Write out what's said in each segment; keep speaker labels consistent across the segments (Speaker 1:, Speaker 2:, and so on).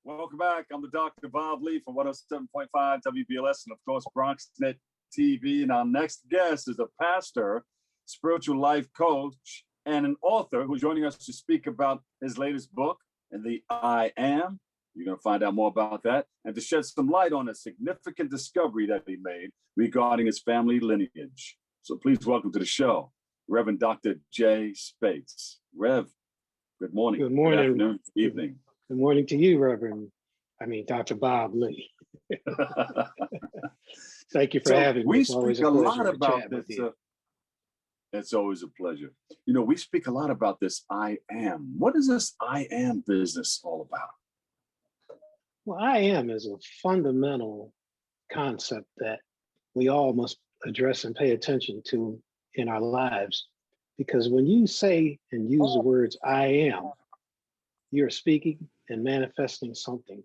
Speaker 1: Welcome back. I'm the Dr. Bob Lee from 107.5 WBLS and, of course, BronxNet TV. And our next guest is a pastor, spiritual life coach, and an author who's joining us to speak about his latest book, and the I Am. You're going to find out more about that and to shed some light on a significant discovery that he made regarding his family lineage. So please welcome to the show, Reverend Dr. J. Speights. Rev, good morning.
Speaker 2: Good morning.
Speaker 1: Good afternoon. Good evening.
Speaker 2: Good morning to you, Dr. Bob Lee. Thank you for having me.
Speaker 1: We
Speaker 2: it's
Speaker 1: speak a lot about this. It's always a pleasure. You know, we speak a lot about this I am. What is this I am business all about?
Speaker 2: Well, I am is a fundamental concept that we all must address and pay attention to in our lives. Because when you say and use the words I am, you're speaking and manifesting something.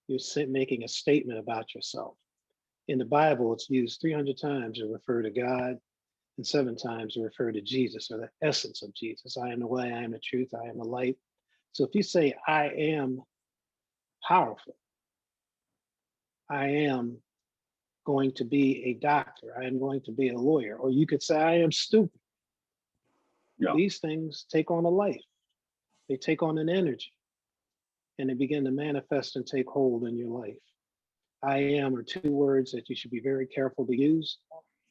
Speaker 2: You're making a statement about yourself. In the Bible, it's used 300 times to refer to God and 7 times to refer to Jesus, or the essence of Jesus. I am the way, I am the truth, I am the light. So if you say, I am powerful, I am going to be a doctor, I am going to be a lawyer, or you could say, I am stupid.
Speaker 1: Yeah.
Speaker 2: These things take on a life. They take on an energy and they begin to manifest and take hold in your life. I am are 2 words that you should be very careful to use.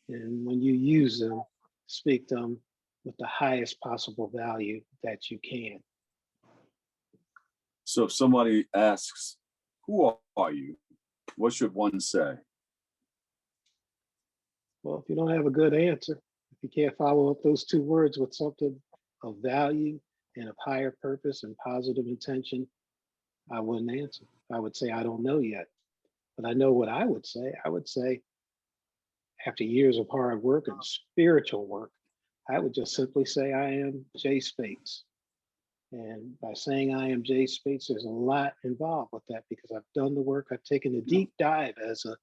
Speaker 2: And when you use them, speak them with the highest possible value that you can.
Speaker 1: So if somebody asks, who are you? What should one say?
Speaker 2: Well, if you don't have a good answer, if you can't follow up those 2 words with something of value and of higher purpose and positive intention, I wouldn't answer. I would say, I don't know yet. But I know what I would say. I would say, after years of hard work and spiritual work, I would just simply say, I am J. Speights. And by saying I am J. Speights, there's a lot involved with that because I've done the work. I've taken a deep dive, as a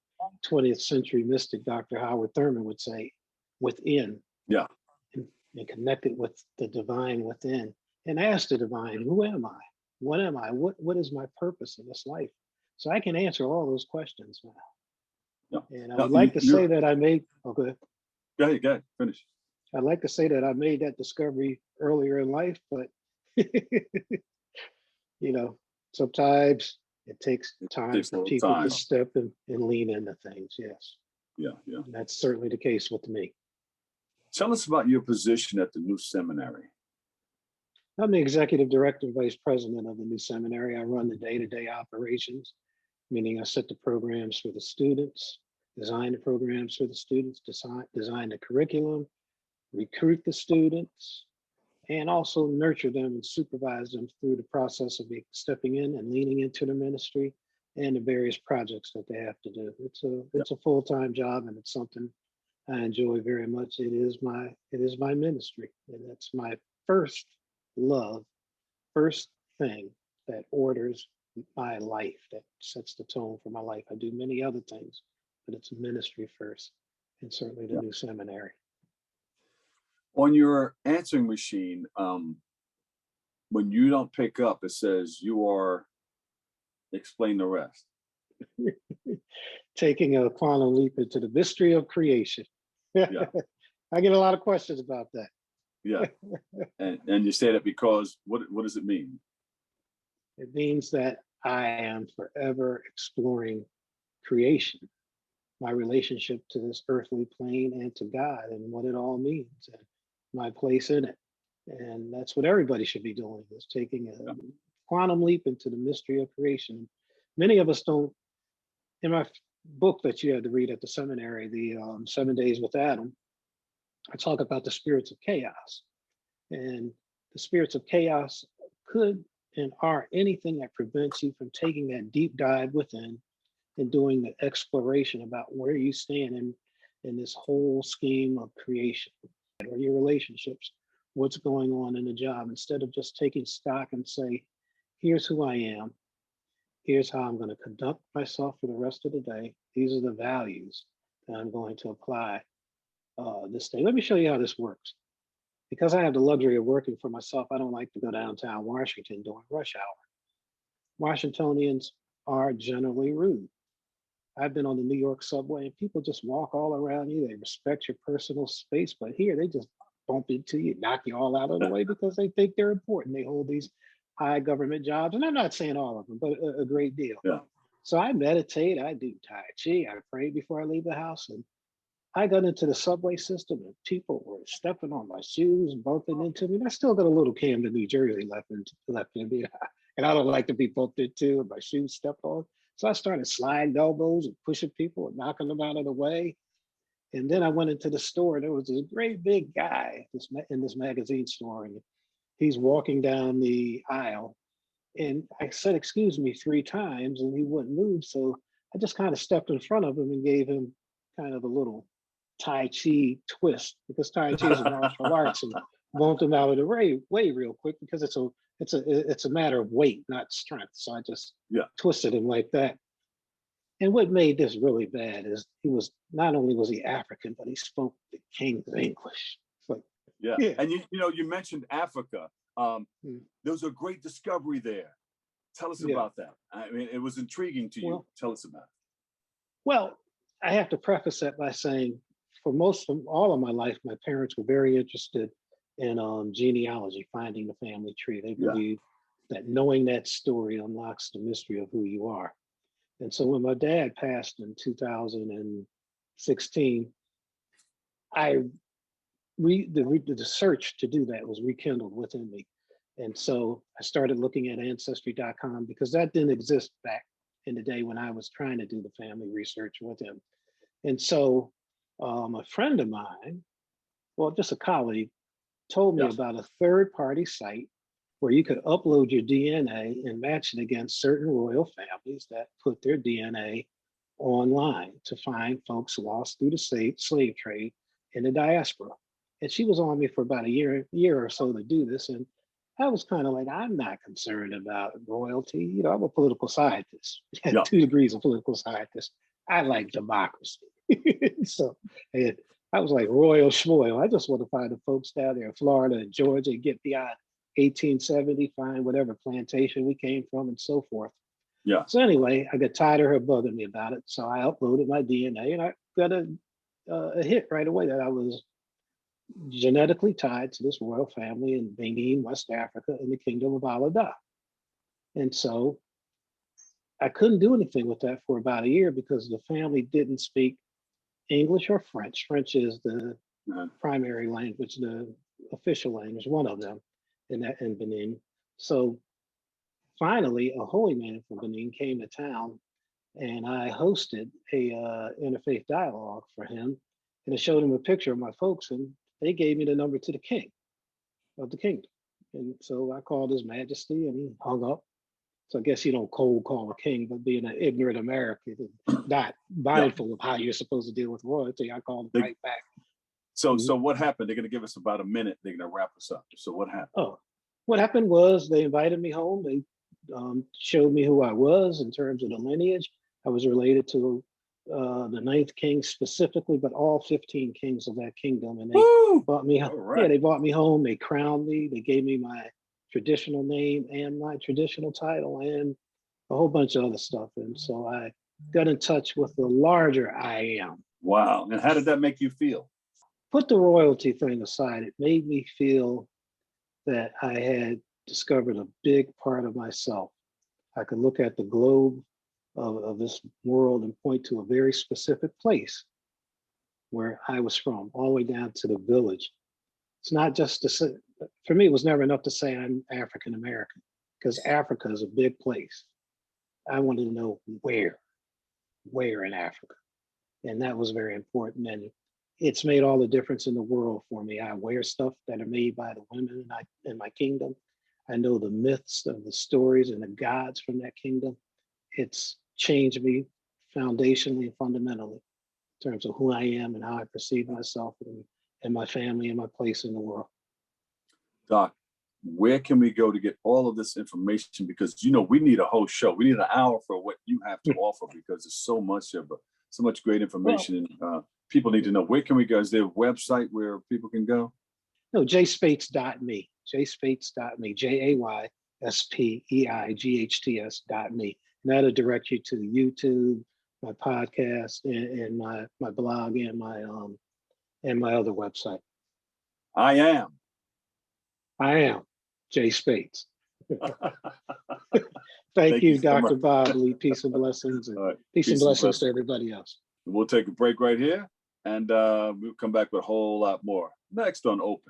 Speaker 2: 20th century mystic, Dr. Howard Thurman would say, within.
Speaker 1: Yeah.
Speaker 2: And connected with the divine within and ask the divine, who am I? What am I? What is my purpose in this life? So I can answer all those questions now. Yeah. And I would like to say that I made, go ahead.
Speaker 1: Go ahead, finish.
Speaker 2: I'd like to say that I made that discovery earlier in life, but you know, sometimes it takes time for people to step and lean into things. Yes.
Speaker 1: Yeah.
Speaker 2: And that's certainly the case with me.
Speaker 1: Tell us about your position at the new seminary.
Speaker 2: I'm the executive director and vice president of the new seminary. I run the day-to-day operations, meaning I set the programs for the students, design the programs for the students, design the curriculum, recruit the students, and also nurture them and supervise them through the process of stepping in and leaning into the ministry and the various projects that they have to do. It's a full-time job, and it's something I enjoy very much. It is my ministry, and that's my first love, first thing that orders my life, that sets the tone for my life. I do many other things, but it's ministry first, and certainly the new seminary.
Speaker 1: On your answering machine, when you don't pick up, it says you are, explain the rest.
Speaker 2: Taking a quantum leap into the mystery of creation.
Speaker 1: Yeah.
Speaker 2: I get a lot of questions about that.
Speaker 1: Yeah. And you say that because what does it mean?
Speaker 2: It means that I am forever exploring creation, my relationship to this earthly plane and to God and what it all means and my place in it. And that's what everybody should be doing, is taking a quantum leap into the mystery of creation. Many of us don't. In my book that you had to read at the seminary, the 7 Days with Adam, I talk about the spirits of chaos. And the spirits of chaos could and are anything that prevents you from taking that deep dive within and doing the exploration about where you stand in this whole scheme of creation, or your relationships, what's going on in the job, instead of just taking stock and say, here's who I am, here's how I'm going to conduct myself for the rest of the day. These are the values that I'm going to apply this day. Let me show you how this works. Because I have the luxury of working for myself, I don't like to go downtown Washington during rush hour. Washingtonians are generally rude. I've been on the New York subway and people just walk all around you. They respect your personal space, but here they just bump into you, knock you all out of the way because they think they're important. They hold these high government jobs, and I'm not saying all of them, but a great deal.
Speaker 1: Yeah.
Speaker 2: So I meditate, I do Tai Chi, I pray before I leave the house. And I got into the subway system and people were stepping on my shoes, bumping into me. And I still got a little Camden, New Jersey left in me. And I don't like to be bumped into and my shoes stepped on. So I started sliding elbows and pushing people and knocking them out of the way. And then I went into the store and there was this great big guy in this magazine store. And he's walking down the aisle. And I said, excuse me, 3 times and he wouldn't move. So I just kind of stepped in front of him and gave him kind of a little Tai Chi twist, because Tai Chi is a martial arts, and bumped him out of the way real quick because it's a matter of weight, not strength. So I just twisted him like that. And what made this really bad is he was not only was he African, but he spoke the king's English. Like,
Speaker 1: yeah. And you mentioned Africa. There was a great discovery there. Tell us about that. I mean, it was intriguing to you.
Speaker 2: Well,
Speaker 1: tell us about it.
Speaker 2: Well, I have to preface that by saying, for all of my life, my parents were very interested in genealogy, finding the family tree. They believe that knowing that story unlocks the mystery of who you are. And so when my dad passed in 2016, the search to do that was rekindled within me. And so I started looking at ancestry.com because that didn't exist back in the day when I was trying to do the family research with him. And so a friend of mine, well, just a colleague, told me about a third-party site where you could upload your DNA and match it against certain royal families that put their DNA online to find folks lost through the slave trade in the diaspora. And she was on me for about a year or so to do this. And I was kind of like, I'm not concerned about royalty. You know, I'm a political scientist. I had 2 degrees of political scientist. I like democracy. So, and I was like, royal schmoil. I just want to find the folks down there in Florida and Georgia and get beyond 1870, find whatever plantation we came from and so forth.
Speaker 1: Yeah.
Speaker 2: So anyway, I got tired of her bugging me about it. So I uploaded my DNA and I got a hit right away that I was genetically tied to this royal family in Benin, West Africa, in the Kingdom of Alada. And so I couldn't do anything with that for about a year because the family didn't speak English or French. French is the primary language, the official language, one of them in Benin. So finally, a holy man from Benin came to town and I hosted a interfaith dialogue for him. And I showed him a picture of my folks and they gave me the number to the king of the kingdom. And so I called His Majesty and he hung up. So I guess you don't cold call a king, but being an ignorant American, not mindful of how you're supposed to deal with royalty, I called him right back.
Speaker 1: So what happened? They're going to give us about a minute. They're going to wrap us up. So what happened?
Speaker 2: Oh, what happened was they invited me home. They showed me who I was in terms of the lineage. I was related to the 9th king specifically, but all 15 kings of that kingdom. And they brought me home. Right. Yeah, they brought me home. They crowned me. They gave me my traditional name and my traditional title and a whole bunch of other stuff. And so I got in touch with the larger I am.
Speaker 1: Wow. And how did that make you feel?
Speaker 2: Put the royalty thing aside, it made me feel that I had discovered a big part of myself. I could look at the globe of this world and point to a very specific place where I was from, all the way down to the village. It's not just to say, for me, it was never enough to say I'm African American, because Africa is a big place. I wanted to know where in Africa. And that was very important. And it's made all the difference in the world for me. I wear stuff that are made by the women in my kingdom. I know the myths of the stories and the gods from that kingdom. It's changed me foundationally and fundamentally in terms of who I am and how I perceive myself and my family and my place in the world.
Speaker 1: Doc, where can we go to get all of this information? Because, we need a whole show. We need an hour for what you have to offer because there's so much great information. And people need to know. Where can we go? Is there a website where people can go?
Speaker 2: No, jspeights.me, jspeights.me, SPEIGHTS.me. And that'll direct you to YouTube, my podcast, and my blog, and my other website.
Speaker 1: I am
Speaker 2: Jay Speights. Thank you, Dr. Bob Lee. Peace and blessings. And
Speaker 1: All right.
Speaker 2: peace and blessings to everybody else.
Speaker 1: We'll take a break right here, and we'll come back with a whole lot more next on Open.